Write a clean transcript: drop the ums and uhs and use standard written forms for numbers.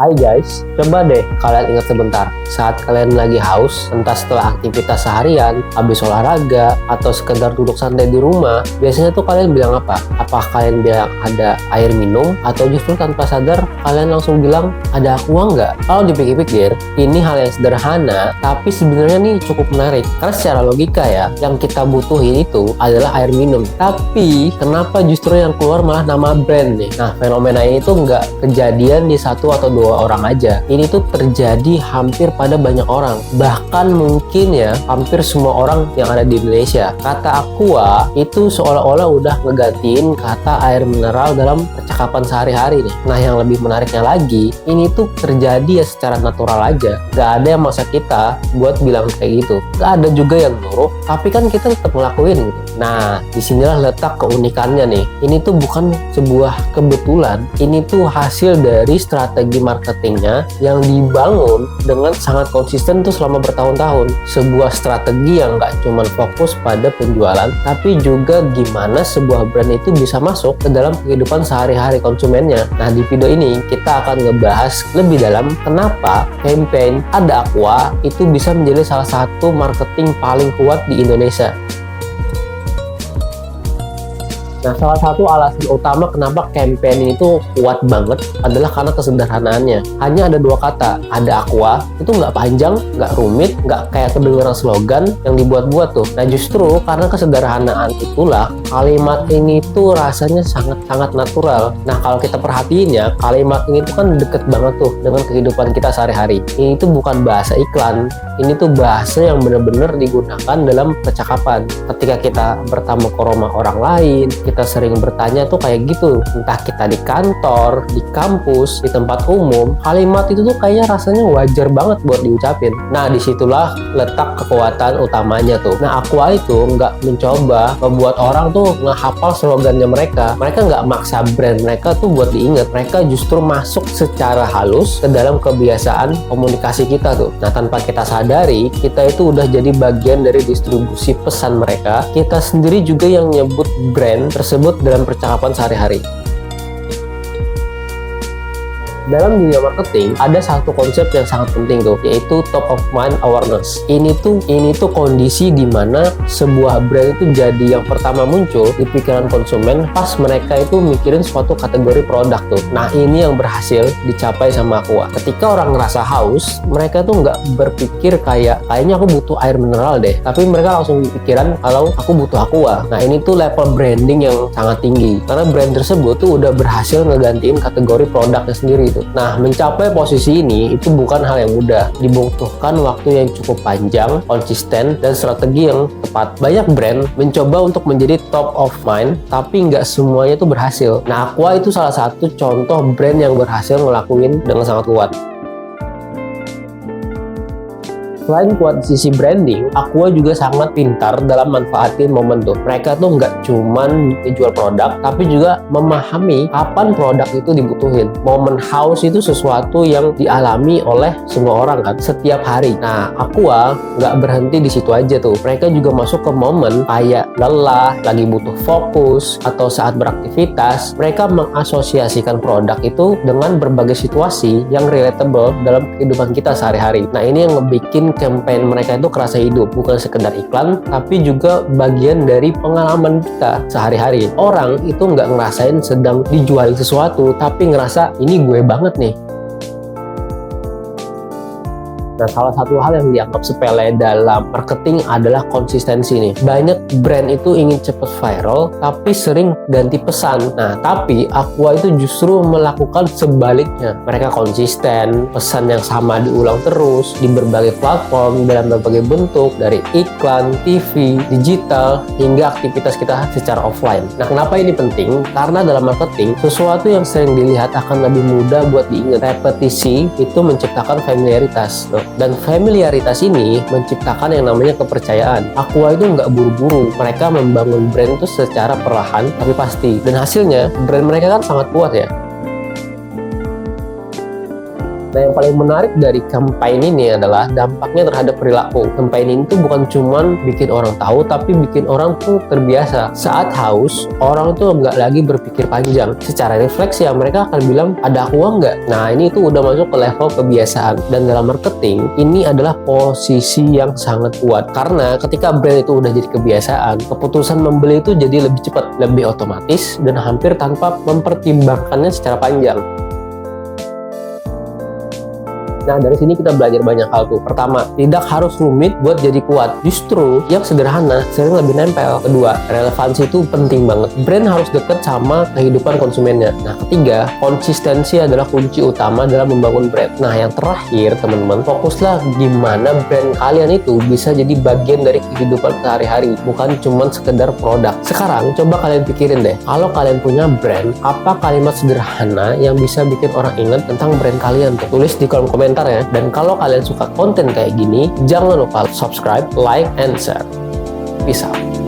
Hai guys, coba deh kalian ingat sebentar. Saat kalian lagi haus, entah setelah aktivitas seharian, habis olahraga, atau sekedar duduk santai di rumah, biasanya tuh kalian bilang apa? Apakah kalian bilang ada air minum, atau justru tanpa sadar kalian langsung bilang ada aqua nggak? Kalau dipikir-pikir, ini hal yang sederhana, tapi sebenarnya nih cukup menarik. Karena secara logika ya, yang kita butuhin itu adalah air minum. Tapi, kenapa justru yang keluar malah nama brand nih? Nah, fenomena ini tuh nggak kejadian di satu atau dua orang aja. Ini tuh terjadi hampir pada banyak orang. Bahkan mungkin ya hampir semua orang yang ada di Indonesia. Kata aqua itu seolah-olah udah ngegantiin kata air mineral dalam percakapan sehari-hari nih. Nah, yang lebih menariknya lagi, ini tuh terjadi ya secara natural aja. Gak ada yang maksa kita buat bilang kayak gitu. Gak ada juga yang nyuruh, tapi kan kita tetap ngelakuin gitu. Nah, disinilah letak keunikannya nih. Ini tuh bukan sebuah kebetulan. Ini tuh hasil dari strategi marketingnya yang dibangun dengan sangat konsisten tuh selama bertahun-tahun. Sebuah strategi yang nggak cuma fokus pada penjualan, tapi juga gimana sebuah brand itu bisa masuk ke dalam kehidupan sehari-hari konsumennya. Nah, di video ini kita akan ngebahas lebih dalam kenapa campaign Ada Aqua itu bisa menjadi salah satu marketing paling kuat di Indonesia. Nah, salah satu alasan utama kenapa campaign itu kuat banget adalah karena kesederhanaannya. Hanya ada dua kata, Ada Aqua. Itu nggak panjang, nggak rumit, nggak kayak kedengeran slogan yang dibuat-buat tuh. Nah, justru karena kesederhanaan itulah kalimat ini tuh rasanya sangat-sangat natural. Nah, kalau kita perhatiin ya, kalimat ini tuh kan deket banget tuh dengan kehidupan kita sehari-hari. Ini tuh bukan bahasa iklan. Ini tuh bahasa yang benar-benar digunakan dalam percakapan. Ketika kita bertamu ke rumah orang lain, kita sering bertanya tuh kayak gitu, entah kita di kantor, di kampus, di tempat umum, kalimat itu tuh kayaknya rasanya wajar banget buat diucapin. Nah, disitulah letak kekuatan utamanya tuh. Nah, Aqua itu nggak mencoba membuat orang tuh ngehafal slogannya mereka. Mereka nggak maksa brand mereka tuh buat diingat. Mereka justru masuk secara halus ke dalam kebiasaan komunikasi kita tuh. Nah, tanpa kita sadari, kita itu udah jadi bagian dari distribusi pesan mereka. Kita sendiri juga yang nyebut brand tersebut dalam percakapan sehari-hari. Dalam dunia marketing ada satu konsep yang sangat penting tuh, yaitu top of mind awareness. Ini tuh kondisi di mana sebuah brand itu jadi yang pertama muncul di pikiran konsumen pas mereka itu mikirin suatu kategori produk tuh. Nah, ini yang berhasil dicapai sama Aqua. Ketika orang ngerasa haus, mereka tuh nggak berpikir kayaknya aku butuh air mineral deh, tapi mereka langsung pikiran kalau aku butuh Aqua. Nah, ini tuh level branding yang sangat tinggi karena brand tersebut tuh udah berhasil ngegantiin kategori produknya sendiri tuh. Nah, mencapai posisi ini itu bukan hal yang mudah. Dibutuhkan waktu yang cukup panjang, konsisten, dan strategi yang tepat. Banyak brand mencoba untuk menjadi top of mind, tapi nggak semuanya itu berhasil. Nah, Aqua itu salah satu contoh brand yang berhasil ngelakuin dengan sangat kuat. Selain kuat di sisi branding, Aqua juga sangat pintar dalam manfaatin momen tuh. Mereka tuh nggak cuman jual produk, tapi juga memahami kapan produk itu dibutuhin. Momen haus itu sesuatu yang dialami oleh semua orang kan, setiap hari. Nah, Aqua nggak berhenti di situ aja tuh. Mereka juga masuk ke momen kayak lelah, lagi butuh fokus, atau saat beraktivitas. Mereka mengasosiasikan produk itu dengan berbagai situasi yang relatable dalam kehidupan kita sehari-hari. Nah, ini yang ngebikin campaign mereka itu kerasa hidup, bukan sekedar iklan, tapi juga bagian dari pengalaman kita sehari-hari. Orang itu nggak ngerasain sedang dijualin sesuatu, tapi ngerasa ini gue banget nih. Nah, salah satu hal yang dianggap sepele dalam marketing adalah konsistensi nih. Banyak brand itu ingin cepat viral, tapi sering ganti pesan. Nah, tapi Aqua itu justru melakukan sebaliknya. Mereka konsisten, pesan yang sama diulang terus di berbagai platform dalam berbagai bentuk, dari iklan, TV, digital, hingga aktivitas kita secara offline. Nah, kenapa ini penting? Karena dalam marketing, sesuatu yang sering dilihat akan lebih mudah buat diingat. Repetisi itu menciptakan familiaritas. Dan familiaritas ini menciptakan yang namanya kepercayaan. Aqua itu nggak buru-buru. Mereka membangun brand itu secara perlahan tapi pasti. Dan hasilnya, brand mereka kan sangat kuat ya. Nah, yang paling menarik dari campaign ini adalah dampaknya terhadap perilaku. Campaign ini tuh bukan cuman bikin orang tahu, tapi bikin orang tuh terbiasa. Saat haus, orang tuh nggak lagi berpikir panjang. Secara refleks ya, mereka akan bilang, ada uang nggak? Nah, ini tuh udah masuk ke level kebiasaan. Dan dalam marketing, ini adalah posisi yang sangat kuat. Karena ketika brand itu udah jadi kebiasaan, keputusan membeli itu jadi lebih cepat, lebih otomatis, dan hampir tanpa mempertimbangkannya secara panjang. Nah, dari sini kita belajar banyak hal tuh. Pertama, tidak harus rumit buat jadi kuat. Justru yang sederhana sering lebih nempel. Kedua, relevansi itu penting banget. Brand harus deket sama kehidupan konsumennya. Nah, ketiga, konsistensi adalah kunci utama dalam membangun brand. Nah, yang terakhir, teman-teman, fokuslah gimana brand kalian itu bisa jadi bagian dari kehidupan sehari-hari, bukan cuma sekedar produk. Sekarang, coba kalian pikirin deh, kalau kalian punya brand, apa kalimat sederhana yang bisa bikin orang ingat tentang brand kalian? Tulis di kolom komentar ya. Dan kalau kalian suka konten kayak gini, jangan lupa subscribe, like, and share. Peace out.